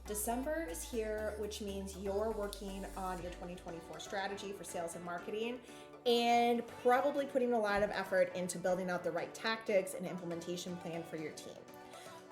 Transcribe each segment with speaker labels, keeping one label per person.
Speaker 1: December is here, which means you're working on your 2024 strategy for sales and marketing and probably putting a lot of effort into building out the right tactics and implementation plan for your team.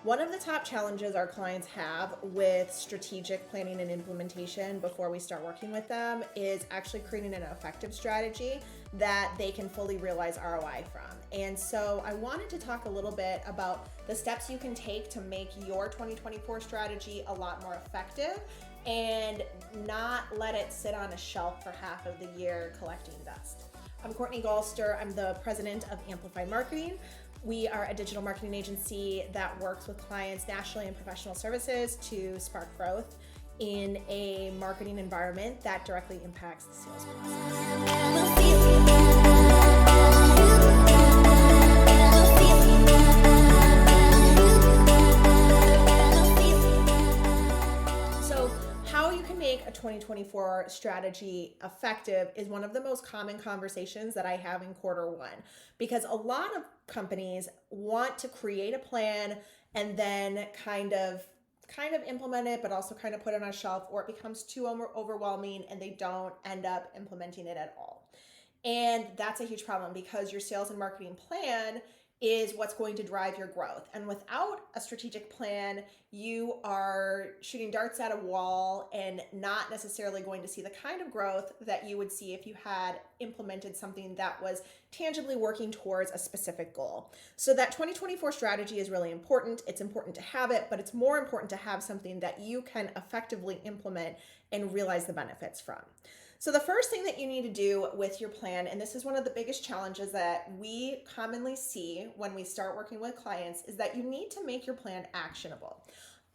Speaker 1: One of the top challenges our clients have with strategic planning and implementation before we start working with them is actually creating an effective strategy that they can fully realize ROI from. And so I wanted to talk a little bit about the steps you can take to make your 2024 strategy a lot more effective and not let it sit on a shelf for half of the year collecting dust. I'm Courtney Galster. I'm the president of Amplify Marketing. We are a digital marketing agency that works with clients nationally in professional services to spark growth in a marketing environment that directly impacts the sales process. A 2024 strategy effective is one of the most common conversations that I have in quarter one, because a lot of companies want to create a plan and then kind of implement it, but also kind of put it on a shelf, or it becomes too overwhelming and they don't end up implementing it at all. And that's a huge problem because your sales and marketing plan is what's going to drive your growth. And without a strategic plan, you are shooting darts at a wall and not necessarily going to see the kind of growth that you would see if you had implemented something that was tangibly working towards a specific goal. So that 2024 strategy is really important. It's important to have it, but it's more important to have something that you can effectively implement and realize the benefits from. So the first thing that you need to do with your plan, and this is one of the biggest challenges that we commonly see when we start working with clients, is that you need to make your plan actionable.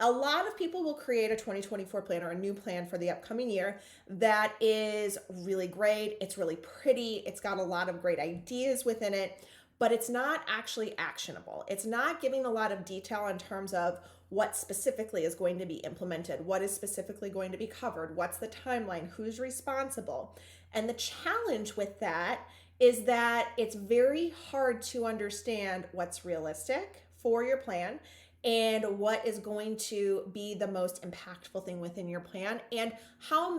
Speaker 1: A lot of people will create a 2024 plan or a new plan for the upcoming year that is really great. It's really pretty. It's got a lot of great ideas within it, but it's not actually actionable. It's not giving a lot of detail in terms of what specifically is going to be implemented, what is specifically going to be covered, what's the timeline, who's responsible. And the challenge with that is that it's very hard to understand what's realistic for your plan and what is going to be the most impactful thing within your plan, and how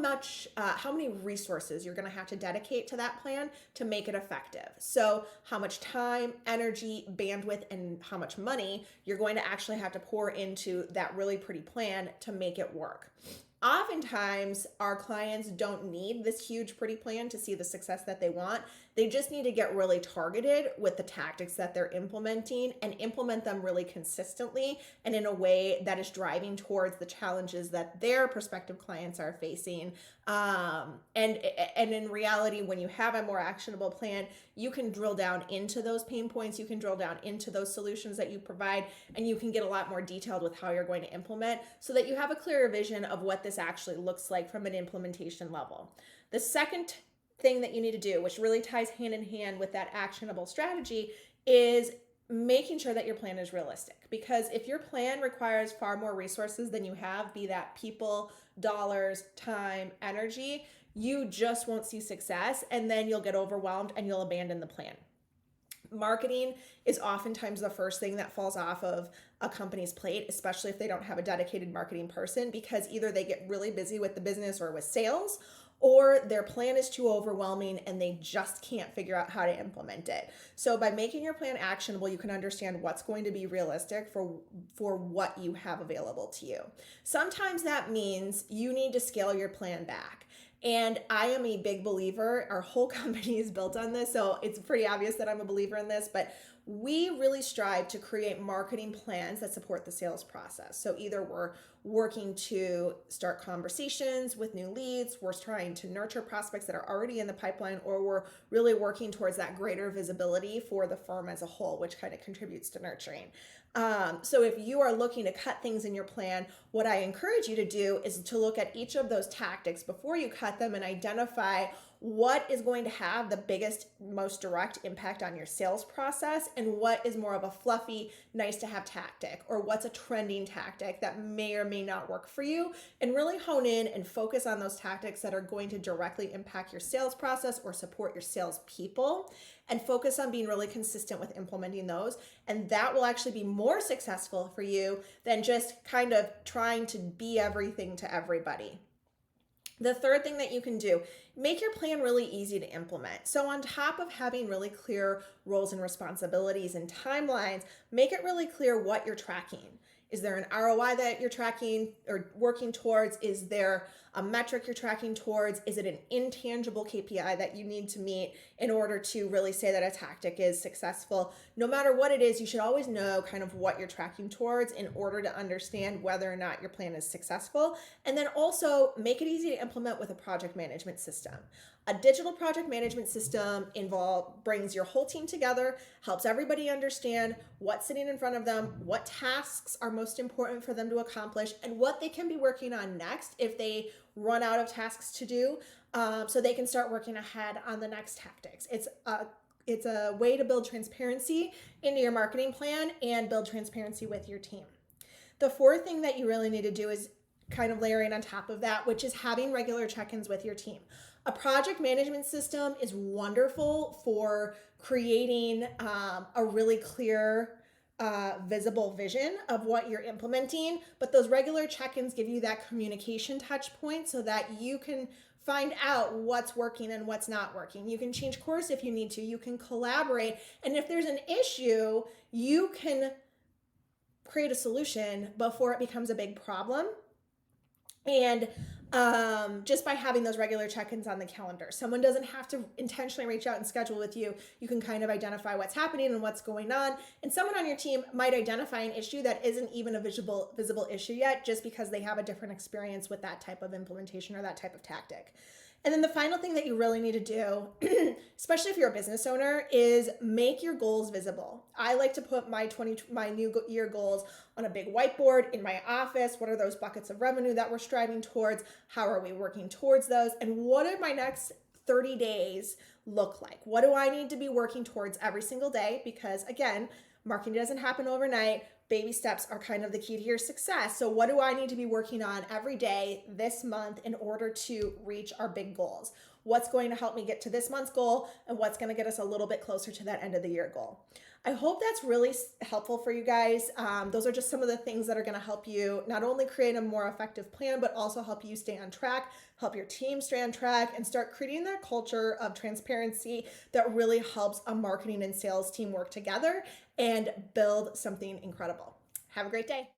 Speaker 1: many resources you're going to have to dedicate to that plan to make it effective. So how much time, energy, bandwidth, and how much money you're going to actually have to pour into that really pretty plan to make it work. Oftentimes, our clients don't need this huge, pretty plan to see the success that they want. They just need to get really targeted with the tactics that they're implementing and implement them really consistently and in a way that is driving towards the challenges that their prospective clients are facing. And in reality, when you have a more actionable plan, you can drill down into those pain points, you can drill down into those solutions that you provide, and you can get a lot more detailed with how you're going to implement so that you have a clearer vision of what this actually looks like from an implementation level. The second thing that you need to do, which really ties hand in hand with that actionable strategy, is making sure that your plan is realistic. Because if your plan requires far more resources than you have, be that people, dollars, time, energy, you just won't see success, and then you'll get overwhelmed and you'll abandon the plan. Marketing is oftentimes the first thing that falls off of a company's plate, especially if they don't have a dedicated marketing person, because either they get really busy with the business or with sales, or their plan is too overwhelming and they just can't figure out how to implement it. So by making your plan actionable, you can understand what's going to be realistic for what you have available to you. Sometimes that means you need to scale your plan back. And I am a big believer, our whole company is built on this, so it's pretty obvious that I'm a believer in this, but we really strive to create marketing plans that support the sales process. So either we're working to start conversations with new leads, we're trying to nurture prospects that are already in the pipeline, or we're really working towards that greater visibility for the firm as a whole, which kind of contributes to nurturing. So if you are looking to cut things in your plan, what I encourage you to do is to look at each of those tactics before you cut them and identify what is going to have the biggest, most direct impact on your sales process, and what is more of a fluffy, nice to have tactic, or what's a trending tactic that may or may not work for you, and really hone in and focus on those tactics that are going to directly impact your sales process or support your sales people, and focus on being really consistent with implementing those. And that will actually be more successful for you than just kind of trying to be everything to everybody. The third thing that you can do, make your plan really easy to implement. So on top of having really clear roles and responsibilities and timelines, make it really clear what you're tracking. Is there an ROI that you're tracking or working towards? Is there a metric you're tracking towards? Is it an intangible KPI that you need to meet in order to really say that a tactic is successful? No matter what it is, you should always know kind of what you're tracking towards in order to understand whether or not your plan is successful. And then also make it easy to implement with a project management system. A digital project management system brings your whole team together, helps everybody understand what's sitting in front of them, what tasks are most important for them to accomplish, and what they can be working on next if they run out of tasks to do, so they can start working ahead on the next tactics. It's a way to build transparency into your marketing plan and build transparency with your team. The fourth thing that you really need to do is kind of layering on top of that, which is having regular check-ins with your team. A project management system is wonderful for creating a really clear, visible vision of what you're implementing, but those regular check-ins give you that communication touch point so that you can find out what's working and what's not working. You can change course if you need to. You can collaborate. And if there's an issue, you can create a solution before it becomes a big problem. And just by having those regular check-ins on the calendar, someone doesn't have to intentionally reach out and schedule with you. You can kind of identify what's happening and what's going on. And someone on your team might identify an issue that isn't even a visible issue yet, just because they have a different experience with that type of implementation or that type of tactic. And then the final thing that you really need to do, especially if you're a business owner, is make your goals visible. I like to put my new year goals on a big whiteboard in my office. What are those buckets of revenue that we're striving towards? How are we working towards those? And what do my next 30 days look like? What do I need to be working towards every single day? Because again, marketing doesn't happen overnight. Baby steps are kind of the key to your success. So what do I need to be working on every day this month in order to reach our big goals? What's going to help me get to this month's goal, and what's going to get us a little bit closer to that end of the year goal? I hope that's really helpful for you guys. Those are just some of the things that are going to help you not only create a more effective plan, but also help you stay on track, help your team stay on track, and start creating that culture of transparency that really helps a marketing and sales team work together and build something incredible. Have a great day.